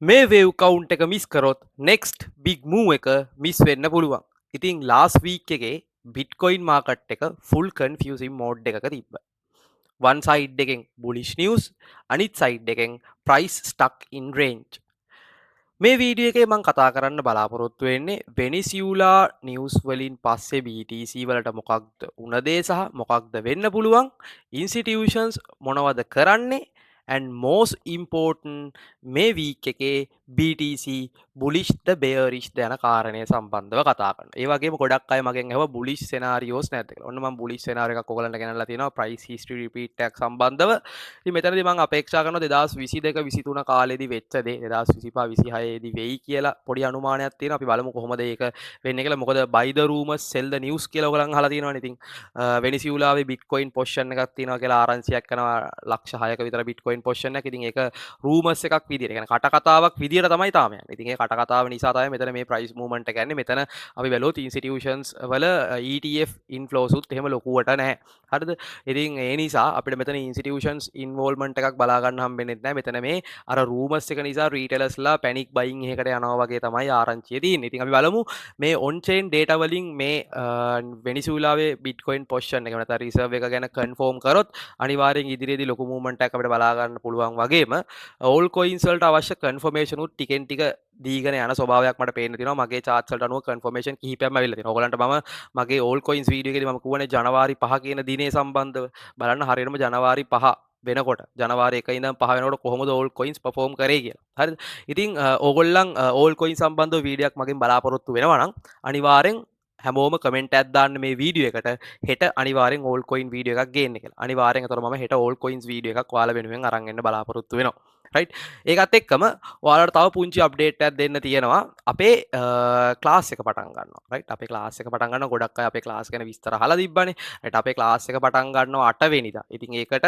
මේ wave count එක miss කරොත් නෙක්ස්ට් බිග් මූව් එක මිස් වෙන්න පුළුවන්. ඉතින් ලාස්ට් වීක් එකේ බිට්කොයින් මාකට් එක ෆුල් කන්ෆියුසින් මෝඩ් එකක තිබ්බා. වන් සයිඩ් එකෙන් බුලිෂ් නිවුස්, අනිත් සයිඩ් එකෙන් ප්‍රයිස් ස්ටක් ඉන් රේන්ජ්. මේ වීඩියෝ එකේ මම කතා කරන්න බලාපොරොත්තු වෙන්නේ වෙනිසියුලා නිවුස් වලින් පස්සේ BTC වලට මොකක්ද උන දේ සහ මොකක්ද වෙන්න පුළුවන්, ඉන්ස්ටිටියුෂන්ස් මොනවද කරන්නේ, and most important මේ වීක් එකේ BTC බුලිෂ්ද බෙයරිෂ්ද යන කාරණය සම්බන්ධව කතා කරන්න. ඒ වගේම ගොඩක් අය මගෙන් අහුවා බුලිෂ් සෙනාරියෝස් නැද්ද කියලා. ඔන්න මම බුලිෂ් සෙනාරියෝ එකක් ඔයගලන්ට ගෙනල්ලා තියෙනවා ප්‍රයිස් හිස්ටරි රිපීට් එකක් සම්බන්ධව. ඉතින් මෙතනදී මම අපේක්ෂා කරනවා 2022 23 කාලෙදී වෙච්ච දේ 2025 26 දී වෙයි කියලා පොඩි අනුමානයක් තියෙනවා. අපි බලමු කොහොමද ඒක වෙන්නේ කියලා. මොකද buy the rumors sell the news කියලා ඔයගලන් අහලා තියෙනවනේ. ඉතින් වෙනිසියුලාවේ බිට්කොයින් පොසිෂන් එකක් තියෙනවා කියලා ආරංචියක් කරනවා ලක්ෂ 6ක විතර බිට්කොයින් පොසිෂන් එකක්. ඉතින් ඒක රූමර්ස් එකක් විදියට. ඒ කියන්නේ කටකතාවක් විදියට තමයි තාම යන්නේ. ඉතින් ඒ කටකතාව නිසා තමයි මෙතන මේ ප්‍රයිස් මූව්මන්ට් එක යන්නේ. මෙතන අපි බැලුවොත් ඉන්ස්ටිටියුෂන්ස් වල ETF ඉන්ෆ්ලෝස් උත් එහෙම ලොකුවට නැහැ. හරිද? ඉතින් ඒ නිසා අපිට මෙතන ඉන්ස්ටිටියුෂන්ස් ඉන්වෝල්ව්මන්ට් එකක් බලා ගන්න හම්බෙන්නේ නැහැ. මෙතන මේ අර රූමර්ස් එක නිසා රීටේලර්ස්ලා පැනික් බයින් එකකට යනවා වගේ තමයි ආරංචිය තියෙන්නේ. ඉතින් අපි බලමු මේ ඔන් චේන් ඩේටා වලින් මේ වෙනිසුලාවේ බිට්කොයින් පොසිෂන් එක නැත්නම් රිසර්ව් එක ගැන කන්ෆර්ම් කරොත් අනිවාර්යෙන් ඉදිරියේදී ලොකු මූව්මන්ට් එකක් අපිට බලා ගන්න පුළුවන් වගේම ඕල් කොයින්ස් වලට අවශ්‍ය කන්ෆර්මේෂන් උත් ටිකෙන් ටික දීගෙන යන ස්වභාවයක් මට පේන්න තියෙනවා. මගේ charts වලට අනුව කන්ෆර්මේෂන් කිහිපයක්ම ඇවිල්ලා තියෙනවා. ඔයගලන්ට මම මගේ ඕල් කොයින්ස් වීඩියෝ එකේදී මම කියවනේ ජනවාරි 5 කියන දිනේ සම්බන්ධව බලන්න හරියටම ජනවාරි 5 වෙනකොට ජනවාරි 1 ඉඳන් 5 වෙනකොට කොහොමද ඕල් කොයින්ස් පර්ෆෝම් කරේ කියලා. හරිද? ඉතින් ඕගොල්ලන් ඕල් කොයින් සම්බන්ධව වීඩියෝ එකක් මගෙන් බලාපොරොත්තු වෙනවා නම් අනිවාර්යෙන් හැමෝම කමෙන්ට් එකක් දාන්න මේ වීඩියෝ එකට. හෙට අනිවාර්යෙන් ඕල් කොයින් වීඩියෝ එකක් ගේන්න කියලා. අනිවාර්යෙන් ඒතර මම හෙට ඕල් කොයින්ස් වීඩියෝ එකක් ඔයාලා වෙනුවෙන් අරන් එන්න බලාපොරොත්තු වෙනවා. රයිට්? ඒකත් එක්කම ඔයාලට තව පුංචි අප්ඩේට් එකක් දෙන්න තියෙනවා. අපේ ක්ලාස් එක පටන් ගන්නවා. රයිට්? අපේ ක්ලාස් එක පටන් ගන්නවා. ගොඩක් අය අපේ ක්ලාස් ගැන විස්තර අහලා තිබ්බනේ. රයිට්? අපේ ක්ලාස් එක පටන් ගන්නවා 8 වෙනිදා. ඉතින් ඒකට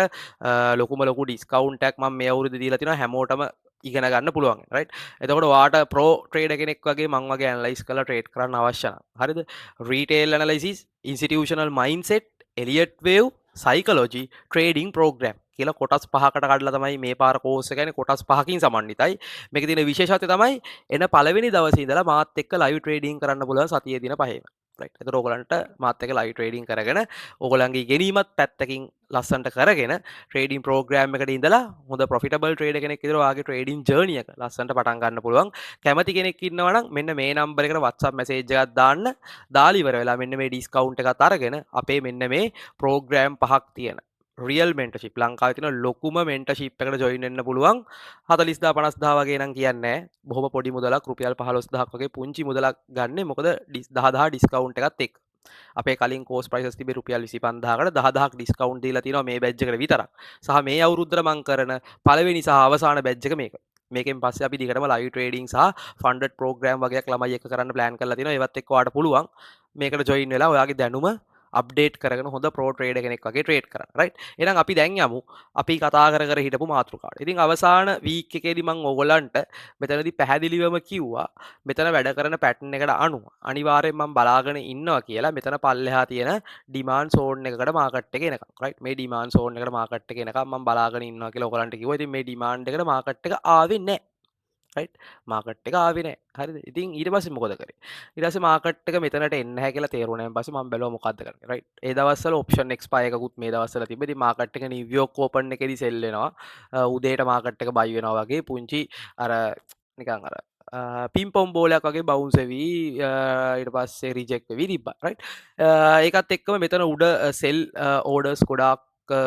ලොකුම ලොකු ඩිස්කවුන්ට් එකක් මම මේ අවුරුද්දේ දීලා තිනවා හැමෝටම ඉගෙන ගන්න පුළුවන්. රයිට්? එතකොට ඔයාට ප්‍රෝ ට්‍රේඩර් කෙනෙක් වගේ මං වගේ ඇනලයිස් කරලා ට්‍රේඩ් කරන්න අවශ්‍ය නැහැ. හරිද? Retail analysis, institutional mindset, Elliott wave, psychology, trading program කියලා කොටස් පහකට කඩලා තමයි මේ පාර කෝස් එක යන්නේ. කොටස් පහකින් සමන්විතයි. මේකේ තියෙන විශේෂත්වය තමයි එන පළවෙනි දවසේ ඉඳලා මාත් එක්ක ලයිව් ට්‍රේඩින් කරන්න පුළුවන් සතියේ දින පහේම. රයිට්? එතකොට ඕගලන්ට මාත් එක්ක ලයිව් ට්‍රේඩින් කරගෙන ඕගලන්ගේ ඉගෙනීමත් පැත්තකින් ලස්සන්ට කරගෙන ට්‍රේඩින් ප්‍රෝග්‍රෑම් එකට ඉඳලා හොඳ ප්‍රොෆිටබල් ට්‍රේඩර් කෙනෙක් විදිහට ඔයාගේ ට්‍රේඩින් ජර්නි එක ලස්සන්ට පටන් ගන්න පුළුවන්. කැමති කෙනෙක් ඉන්නවා නම් මෙන්න මේ නම්බර් එකට WhatsApp මැසේජ් එකක් දාන්න. දාලා ඉවර වෙලා මෙන්න මේ ඩිස්කවුන්ට් එකත් අරගෙන අපේ මෙන්න මේ ප්‍රෝග්‍රෑම් පහක් තියෙන රියල් මෙන්ටර්ෂිප් ලංකාවේ තියෙන ලොකුම මෙන්ටර්ෂිප් එකට ජොයින් වෙන්න පුළුවන්. 40000 50000 වගේ නම් කියන්නේ නැහැ. බොහොම පොඩි මුදලක් රුපියල් 15000ක් වගේ පුංචි මුදලක් ගන්න. මොකද 10000 ඩිස්කවුන්ට් එකත් එක්ක. අපේ කලින් කෝස් ප්‍රයිසස් තිබේ රුපියල් 25000කට 10000ක් ඩිස්කවුන්ට් දීලා තියෙනවා මේ බැච් එකට විතරක්. සහ මේ අවුරුද්දට මම කරන පළවෙනි සහ අවසාන බැච් එක මේක. මේකෙන් පස්සේ අපි දිගටම ලයිව් ට්‍රේඩින් සහ ෆන්ඩඩ් ප්‍රෝග්‍රෑම් වගේක් ළමයි එක්ක කරන්න ප්ලෑන් කරලා තියෙනවා. ඒවත් එක්ක ඔයාලට පුළුවන් මේකට ජොයින් වෙලා ඔයාගේ දැනුම අප්ඩේට් කරගෙන හොඳ ප්‍රෝ ට්‍රේඩර් කෙනෙක් වගේ ට්‍රේඩ් කරන්න. රයිට්? එහෙනම් අපි දැන් යමු අපි කතා කර කර හිටපු මාතෘකාවට. ඉතින් අවසාන වීක් එකේදී මම ඕගොල්ලන්ට මෙතනදී පැහැදිලිවම කිව්වා මෙතන වැඩ කරන පැටර්න් එකට අනුව අනිවාර්යෙන් මම බලාගෙන ඉන්නවා කියලා මෙතන පල්ලෙහා තියෙන ඩිමාන්ඩ් සෝන් එකකට මාකට් එක එනකම්. රයිට්? මේ ඩිමාන්ඩ් සෝන් එකට මාකට් එක එනකම් මම බලාගෙන ඉන්නවා කියලා ඕගොල්ලන්ට කිව්වා. ඉතින් මේ ඩිමාන්ඩ් එකට මාකට් එක ආවේ නැහැ. රයිට්? මාකට් එක ආවේ නැහැ. හරිද? ඉතින් ඊට පස්සේ මොකද කරේ? ඊට පස්සේ මාකට් එක මෙතනට එන්නේ නැහැ කියලා තේරුණාන් පස්සේ මම බැලුවා මොකද්ද කරන්නේ. රයිට්? ඒ දවස්වල ඔප්ෂන් එක්ස්පයර් එකකුත් මේ දවස්වල තිබ්බ. ඉතින් මාකට් එක නිව්යෝර්ක් ඕපන් එකේදී සෙල් වෙනවා. උදේට මාකට් එක බයි වෙනවා වගේ පුංචි අර නිකන් අර පිම්පොම් බෝලයක් වගේ බවුන්ස් වෙවි ඊට පස්සේ රිජෙක්ට් වෙවි තිබ්බා. රයිට්? ඒකත් එක්කම මෙතන උඩ සෙල් ඕඩර්ස් ගොඩාක්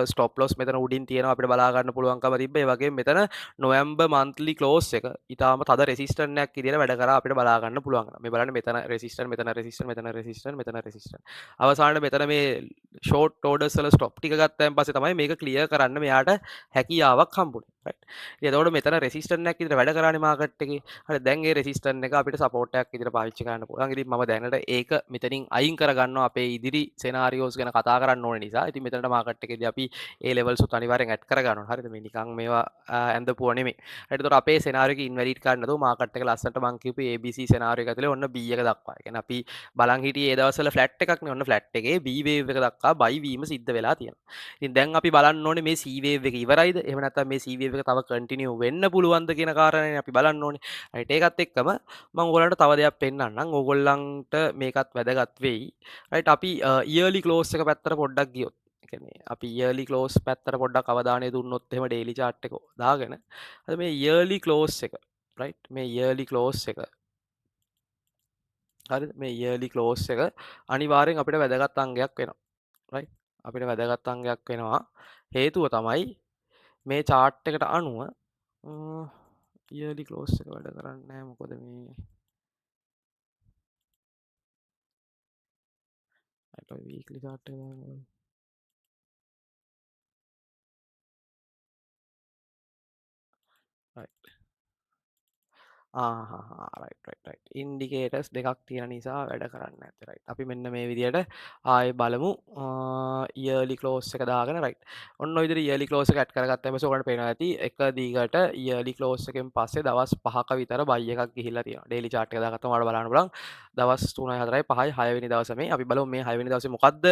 ස්ටොප් ලොස් මෙතන උඩින් තියෙනවා අපිට බලා ගන්න පුළුවන්කම තිබ්බ. ඒ වගේම මෙතන නොවැම්බර් මන්ත්ලි ක්ලෝස් එක ඊටාම තද රෙසිස්ටන්ට් එකක් විදියට වැඩ කරා අපිට බලා ගන්න පුළුවන්. මේ බලන්න මෙතන රෙසිස්ටන්ට් මෙතන රෙසිස්ටන්ට් මෙතන රෙසිස්ටන්ට් මෙතන රෙසිස්ටන්ට්. අවසානයේ මෙතන මේ ෂෝට් ඕඩර්ස් වල ස්ටොප් ටික ගත්තයින් පස්සේ තමයි මේක ක්ලියර් කරන්න මෙයාට හැකියාවක් හම්බුනේ. රයිට්. ඉතින් එතකොට මෙතන රෙසිස්ටන්ට් එකක් විදියට වැඩ කරානේ මාකට් එකේ. හරි දැන් ඒ රෙසිස්ටන්ට් එක අපිට සපෝට් එකක් විදියට පාවිච්චි කරන්න පුළුවන්. ඉතින් මම දැනට ඒක මෙතනින් අයින් කර ගන්නවා අපේ ඉදිරි සෙනාරියෝස් ගැන කතා කරන්න ඕන නිසා. ඉතින් මෙතනට මාකට් එකේදී අපි ඒ ලෙවල්ස් උත් අනිවාර්යෙන් ඇඩ් කර ගන්නවා. හරිද? මේ නිකන් මේවා ඇඳපුවා නෙමෙයි. හරිද? ඒතකොට අපේ සෙනාරියෝ එක ඉන්වැලිඩ් කරන්න නැතුව මාකට් එක ලස්සනට මං කියපු ABC සෙනාරියෝ එක ඇතුලේ ඔන්න B එක දක්වා. ඒ කියන්නේ අපි බලන් හිටියේ ඒ දවස්වල ෆ්ලැට් එකක් නේ. ඔන්න ෆ්ලැට් එකේ B වේව් එක දක්වා බයි වීම සිද්ධ වෙලා තියෙනවා. ඉතින් දැන් අපි බලන්න ඕනේ මේ C වේව් එක ඉවරයිද? එහෙම නැත්නම් මේ C වේව් වේව් එක තව කන්ටිනියු වෙන්න පුළුවන්ද කියන කාරණේ අපි බලන්න ඕනේ. රයිට් ඒකත් එක්කම මම ඔයගලන්ට තව දෙයක් පෙන්නන්නම්. ඕගොල්ලන්ට මේකත් වැදගත් වෙයි. රයිට් අපි ඉයර්ලි ක්ලෝස් එක පැත්තට පොඩ්ඩක් ගියොත්. ඒ කියන්නේ අපි ඉයර්ලි ක්ලෝස් පැත්තට පොඩ්ඩක් අවධානය දුන්නොත් එහෙම ඩේලි chart එක දාගෙන අද මේ ඉයර්ලි ක්ලෝස් එක රයිට් මේ ඉයර්ලි ක්ලෝස් එක හරිද මේ ඉයර්ලි ක්ලෝස් එක අනිවාර්යෙන් අපිට වැදගත් අංගයක් වෙනවා. රයිට් අපිට වැදගත් අංගයක් වෙනවා. හේතුව තමයි මේ chart එකට අනුව ඉයර්ලි ක්ලෝස් එක වැඩ කරන්නේ නැහැ. මොකද මේ අට වීක්ලි chart එක දාන්න රයිට් රයිට් ඉන්ඩිකේටර්ස් දෙකක් තියෙන නිසා වැඩ කරන්න නැත්තේ රයිට් අපි මෙන්න මේ විදියට ආයේ බලමු ඉයර්ලි ක්ලෝස් එක දාගෙන රයිට් ඔන්න ඔය විදිහට ඉයර්ලි ක්ලෝස් එක ඇඩ් කරගත්තාම ඔයගොල්ලන්ට පේනවා ඇති එක දිගට ඉයර්ලි ක්ලෝස් එකෙන් පස්සේ දවස් 5ක විතර බයි එකක් ගිහිල්ලා තියෙනවා ඩේලි chart එක දාගත්තම ඔයාලට බලන්න පුළුවන් දවස් 3යි 4යි 5යි 6 වෙනි දවසේ මේ අපි බලමු මේ 6 වෙනි දවසේ මොකද්ද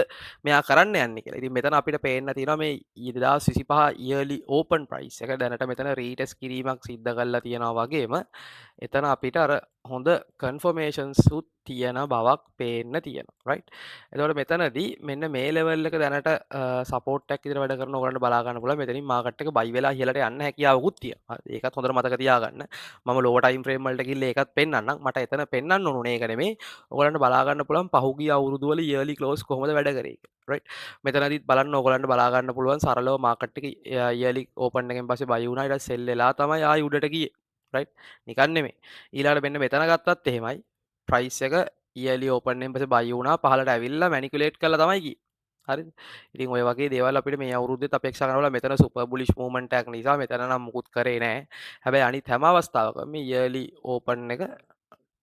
මෙයා කරන්න යන්නේ කියලා. ඉතින් මෙතන අපිට පේන්න තියෙනවා මේ 2025 ඉයර්ලි ඕපන් ප්‍රයිස් එක දැනට මෙතන රීටෙස්ට් කිරීමක් සිද්ධ කරලා තියෙනවා වගේම එතන අපිට අර හොඳ කන්ෆර්මේෂන්සුත් තියෙන බවක් පේන්න තියෙනවා රයිට් එතකොට මෙතනදී මෙන්න මේ ලෙවල් එක දැනට සපෝට් එකක් විතර වැඩ කරන ඕගලන්ට බලා ගන්න පුළුවන් මෙතනින් මාකට් එක බයි වෙලා ඉහළට යන්න හැකියාවකුත් තියෙනවා හරි ඒකත් හොඳට මතක තියාගන්න මම ලෝවර් ටයිම් ෆ්‍රේම් වලට ගිහිල්ලා ඒකත් පෙන්නන්නම් මට එතන පෙන්නන්න ඕනේ ඒක නෙමෙයි ඕගලන්ට බලා ගන්න පුළුවන් පහුගිය අවුරුදු වල ඉයර්ලි ක්ලෝස් කොහොමද වැඩ කරේ කියලා රයිට් මෙතනදිත් බලන්න ඕගලන්ට බලා ගන්න පුළුවන් සරලව මාකට් එක ඉයර්ලි ඕපන් එකෙන් පස්සේ බයි වුණා ඊට පස්සේ සෙල් වෙලා තමයි ආයි උඩට ගියේ රයිට් නිකන් නෙමෙයි ඊළඟට මෙන්න මෙතන ගත්තත් එහෙමයි ප්‍රයිස් එක ඉයර්ලි ඕපන් එකෙන් පස්සේ බයි වුණා පහළට ඇවිල්ලා මැනිපියුලේට් කරලා තමයි ගියේ හරිද ඉතින් ඔය වගේ දේවල් අපිට මේ අවුරුද්දෙත් අපේක්ෂා කරනවා මෙතන සුපර් බුලිෂ් මූවමන්ට් එකක් නිසා මෙතන නම් මුකුත් කරේ නැහැ හැබැයි අනිත් හැම අවස්ථාවකම මේ ඉයර්ලි ඕපන් එක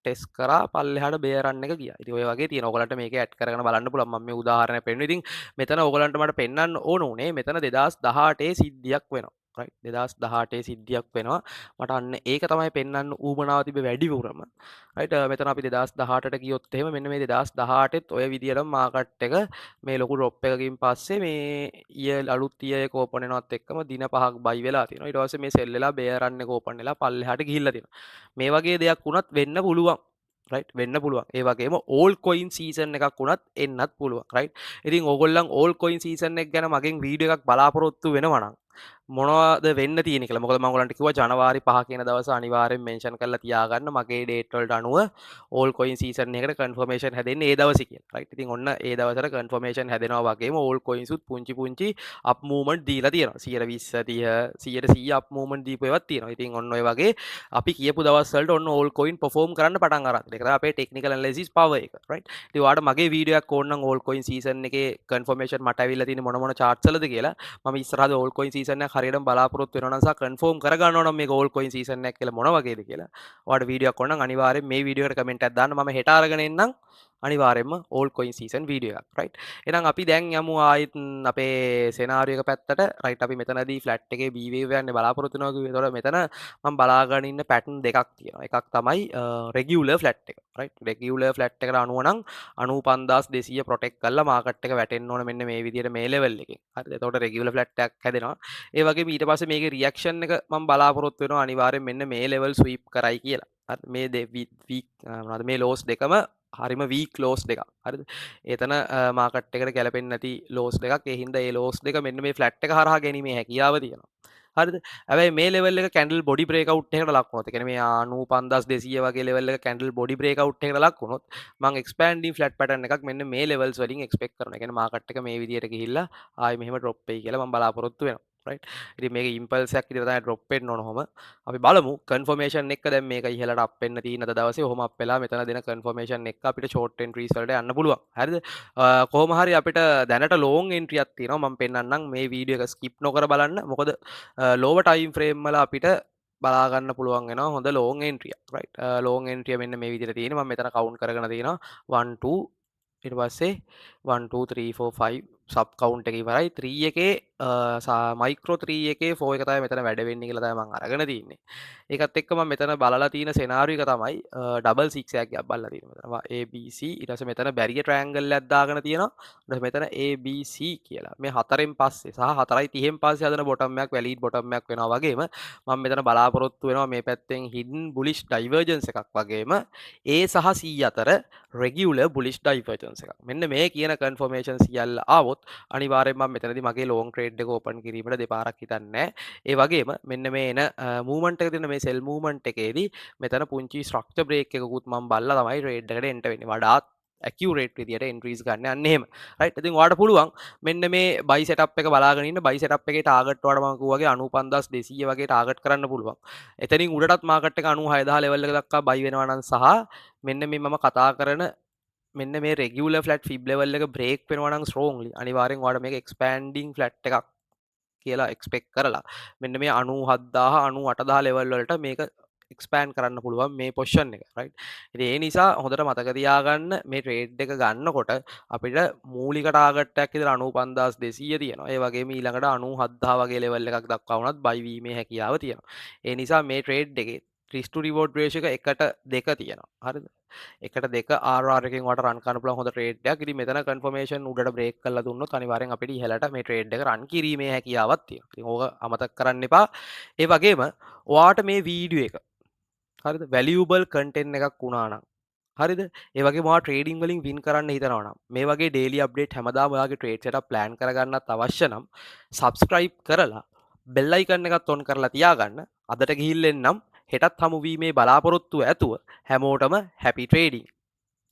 ටෙස් කරා පල්ලෙහාට බේරන්න එක ගියා. ඉතින් ඔය වගේ තියෙන. ඔයගලන්ට මේක ඇඩ් කරගෙන බලන්න පුළුවන්. මම මේ උදාහරණයක් පෙන්නුවා. ඉතින් මෙතන ඔයගලන්ට මට පෙන්වන්න ඕන උනේ මෙතන 2018 සිද්ධියක් වෙනවා. රයිට් 2018 සිද්ධියක් වෙනවා. මට අන්න ඒක තමයි පෙන්වන්න ඌමනාව තිබ්බේ වැඩිපුරම. රයිට් මෙතන අපි 2018ට ගියොත් එහෙම මෙන්න මේ 2018ත් ඔය විදියටම මාකට් එක මේ ලොකු ඩ්‍රොප් එකකින් පස්සේ මේ අලුත් ඊය එක ඕපන් වෙනවත් එක්කම දින 5ක් බයි වෙලා තියෙනවා. ඊට පස්සේ මේ සෙල් වෙලා බේරන්න එක ඕපන් වෙලා පල්ලෙහාට ගිහිල්ලා තියෙනවා. මේ වගේ දෙයක් වුණත් වෙන්න පුළුවන්. රයිට් වෙන්න පුළුවන්. ඒ වගේම ඕල් කොයින් සීසන් එකක් වුණත් එන්නත් පුළුවන්. රයිට්. ඉතින් ඕගොල්ලන් ඕල් කොයින් සීසන් එක ගැන මගෙන් වීඩියෝ එකක් බලාපොරොත්තු වෙනවා නම් මොනවද වෙන්න තියෙන්නේ කියලා. මොකද මම ඔයගලන්ට කිව්වා ජනවාරි 5 කියන දවස අනිවාර්යෙන් මෙන්ෂන් කරලා තියාගන්න මගේ ඩේට් වලට අනුව ඕල් කොයින් සීසන් එකකට කන්ෆර්මේෂන් හැදෙන්නේ ඒ දවසේ කියලා. රයිට්. ඉතින් ඔන්න ඒ දවසට කන්ෆර්මේෂන් හැදෙනවා වගේම ඕල් කොයින්ස් උත් පුංචි පුංචි අප් මූවමන්ට් දීලා තියෙනවා. 120 30 100 අප් මූවමන්ට් දීපු ඒවාත් තියෙනවා. ඉතින් ඔන්න ඔය වගේ අපි කියපු දවස් වලට ඔන්න ඕල් කොයින් පර්ෆෝම් කරන්න පටන් අරන්. ඒක තමයි අපේ ටෙක්නිකල් ඇනලිසිස් පවර් එක. රයිට්. ඉතින් ඔයාලට මගේ වීඩියෝ එකක් ඕන නම් ඕල් කොයින් සීසන් එකේ කන්ෆර්මේෂන් මට ඇවිල්ලා තියෙන මොන මොන charts වලද කියලා මම ඉස්සරහද ඕල් කොයින් සීසන් එක හරියටම බලාපොරොත්තු වෙනවා නම් සහ කන්ෆර්ම් කරගන්නවා නම් මේක ඕල් කොයින් සීසන් එකක් කියලා මොන වගේද කියලා. ඔයාලට වීඩියෝ එකක් ඕන නම් අනිවාර්යෙන් මේ වීඩියෝ එකට කමෙන්ට් එකක් දාන්න මම හෙට අරගෙන එන්නම්. අනිවාර්යෙන්ම ඕල් කොයින් සීසන් වීඩියෝ එකක් රයිට් එහෙනම් අපි දැන් යමු ආයෙත් අපේ සෙනාරියෝ එක පැත්තට රයිට් අපි මෙතනදී ෆ්ලැට් එකේ B wave යන්නේ බලාපොරොත්තු වෙනවා කිව්වේ. ඒතකොට මෙතන මම බලාගෙන ඉන්න පැටර්න් දෙකක් තියෙනවා. එකක් තමයි රෙගියුලර් ෆ්ලැට් එක. රයිට් රෙගියුලර් ෆ්ලැට් එකට අනුව නම් 95200 ප්‍රොටෙක්ට් කරලා මාකට් එක වැටෙන්න ඕන මෙන්න මේ විදිහට මේ ලෙවල් එකෙන්. හරිද? එතකොට රෙගියුලර් ෆ්ලැට් එකක් හැදෙනවා. ඒ වගේම ඊට පස්සේ මේකේ රියැක්ෂන් එක මම බලාපොරොත්තු වෙනවා අනිවාර්යෙන් මෙන්න මේ ලෙවල් ස්වීප් කරයි කියලා. හරි මේ වීක් මොනවද මේ ලෝස් දෙකම හරිම වීක් ලෝස් දෙකක්. හරිද? එතන මාකට් එකට ගැලපෙන්නේ නැති ලෝස් දෙකක්. ඒ හින්දා ඒ ලෝස් දෙක මෙන්න මේ ෆ්ලැට් එක හරහා ගැනීමේ හැකියාව තියෙනවා. හරිද? හැබැයි මේ ලෙවල් එක කැන්ඩල් බොඩි බ්‍රේක් අවුට් එකකට ලක් වුණොත්, ඒ කියන්නේ මේ 95200 වගේ ලෙවල් එක කැන්ඩල් බොඩි බ්‍රේක් අවුට් එකකට ලක් වුණොත් මම එක්ස්පෑන්ඩින් ෆ්ලැට් පැටර්න් එකක් මෙන්න මේ ලෙවල්ස් වලින් එක්ස්පෙක්ට් කරනවා. ඒ කියන්නේ මාකට් එක මේ විදිහට ගිහිල්ලා ආයි මෙහෙම ඩ්‍රොප් වෙයි කියලා මම බලාපොරොත්තු වෙනවා. රයිට්. ඉතින් මේක ඉම්පල්ස් එකක් විදිහට තමයි ඩ්‍රොප් වෙන්න ඕන ඔහොම. අපි බලමු කන්ෆර්මේෂන් එක දැන් මේක ඉහළට අප් වෙන්න තියෙන අද දවසේ ඔහොම අප් වෙලා මෙතන දෙන කන්ෆර්මේෂන් එක අපිට ෂෝට් එන්ට්‍රීස් වලට යන්න පුළුවන්. හරිද? කොහොම හරි අපිට දැනට ලෝන් එන්ට්‍රියක් තියෙනවා. මම පෙන්නන්නම් මේ වීඩියෝ එක ස්කිප් නොකර බලන්න. මොකද ලෝවර් ටයිම් ෆ්‍රේම් වල අපිට බලා ගන්න පුළුවන් වෙනවා හොඳ ලෝන් එන්ට්‍රියක්. රයිට්. ලෝන් එන්ට්‍රිය මෙන්න මේ විදිහට තියෙනවා. මම මෙතන කවුන්ට් කරගෙන තියෙනවා 1 2 ඊට පස්සේ 1 2 3 4 5 සබ් කවුන්ට් එක ඉවරයි 3 එකේ මයික්‍රෝ 3 එකේ 4 එක තමයි මෙතන වැඩ වෙන්නේ කියලා තමයි මම අරගෙන තින්නේ. ඒකත් එක්ක මම මෙතන බලලා තියෙන සෙනාරියෝ එක තමයි ඩබල් 6 එකක් බලලා තියෙනවා. මෙතන ABC ඊට පස්සේ මෙතන බැරියර් ට්‍රයැන්ගල් එකක් දාගෙන තියෙනවා. ඊට පස්සේ මෙතන ABC කියලා. මේ හතරෙන් පස්සේ සහ 4.30න් පස්සේ හදන බොටම් එකක් වැලීඩ් බොටම් එකක් වෙනවා වගේම මම මෙතන බලාපොරොත්තු වෙනවා මේ පැත්තෙන් හිඩන් බුලිෂ් ඩයිවර්ජන්ස් එකක් වගේම A සහ C අතර රෙගියුලර් බුලිෂ් ඩයිවර්ජන්ස් එකක්. මෙන්න මේ කියන කන්ෆර්මේෂන් සියල්ල ආවොත් අනිවාර්යෙන්ම මම මෙතනදී මගේ ලොං ට්‍රේඩ් එක ඕපන් කිරීමට දෙපාරක් හිතන්නේ නැහැ. ඒ වගේම මෙන්න මේ එන මූවමන්ට් එක තියෙන මේ සෙල් මූවමන්ට් එකේදී මෙතන පුංචි ස්ට්‍රක්චර් බ්‍රේක් එකකුත් මම බලලා තමයි ට්‍රේඩ් එකට එන්ටර් වෙන්නේ. වඩාත් ඇකියුරේට් විදියට එන්ට්‍රීස් ගන්න අන්න එහෙම. රයිට්. ඉතින් ඔයාලට පුළුවන් මෙන්න මේ බයි සෙටප් එක බලාගෙන ඉන්න බයි සෙටප් එකේ ටාගට් වලට මම කිව්වාගේ 95200 වගේ ටාගට් කරන්න පුළුවන්. එතනින් උඩටත් මාකට් එක 96000 ලෙවල් එක දක්වා බයි වෙනවා නම් සහ මෙන්න මේ මම කතා කරන මෙන්න මේ රෙගියුලර් ෆ්ලැට් ෆිබ් ලෙවල් එක බ්‍රේක් වෙනවා නම් ස්ට්‍රෝංලි අනිවාර්යෙන් ඔයාලට මේක එක්ස්පෑන්ඩින් ෆ්ලැට් එකක් කියලා එක්ස්පෙක්ට් කරලා මෙන්න මේ 97000 98000 ලෙවල් වලට මේක එක්ස්පෑන්ඩ් කරන්න පුළුවන් මේ පොසිෂන් එක රයිට්. ඉතින් ඒ නිසා හොඳට මතක තියාගන්න මේ ට්‍රේඩ් එක ගන්නකොට අපිට මූලික ටාගට් එකක් විතර 95200 තියෙනවා. ඒ වගේම ඊළඟට 97000 වගේ ලෙවල් එකක් දක්වා වුණත් බයි වීමේ හැකියාව තියෙනවා. ඒ නිසා මේ ට්‍රේඩ් එකේ risk to reward ratio එක 1:2 තියෙනවා. හරිද? 1:2 RR එකෙන් ඔයාලට රන් කරන්න පුළුවන් හොඳ ට්‍රේඩ් එකක්. ඉතින් මෙතන කන්ෆර්මේෂන් උඩට බ්‍රේක් කරලා දුන්නොත් අනිවාර්යෙන් අපිට ඉහළට මේ ට්‍රේඩ් එක රන් කිරීමේ හැකියාවක් තියෙනවා. ඉතින් ඕක අමතක කරන්න එපා. ඒ වගේම ඔයාට මේ වීඩියෝ එක හරිද? වැලියබල් කන්ටෙන්ට් එකක් වුණා නම් හරිද? ඒ වගේම ඔයා ට්‍රේඩින් වලින් වින් කරන්න හිතනවා නම් මේ වගේ ඩේලි අප්ඩේට් හැමදාම ඔයාගේ ට්‍රේඩ් සෙටප් ප්ලෑන් කරගන්නත් අවශ්‍ය නම් සබ්ස්ක්‍රයිබ් කරලා බෙල් අයිකන් එකත් ඔන් කරලා තියාගන්න. අදට ගිහිල්ලා එන්නම් හෙටත් හමු වීමේ බලාපොරොත්තුව ඇතුව හැමෝටම හැපි ට්‍රේඩින්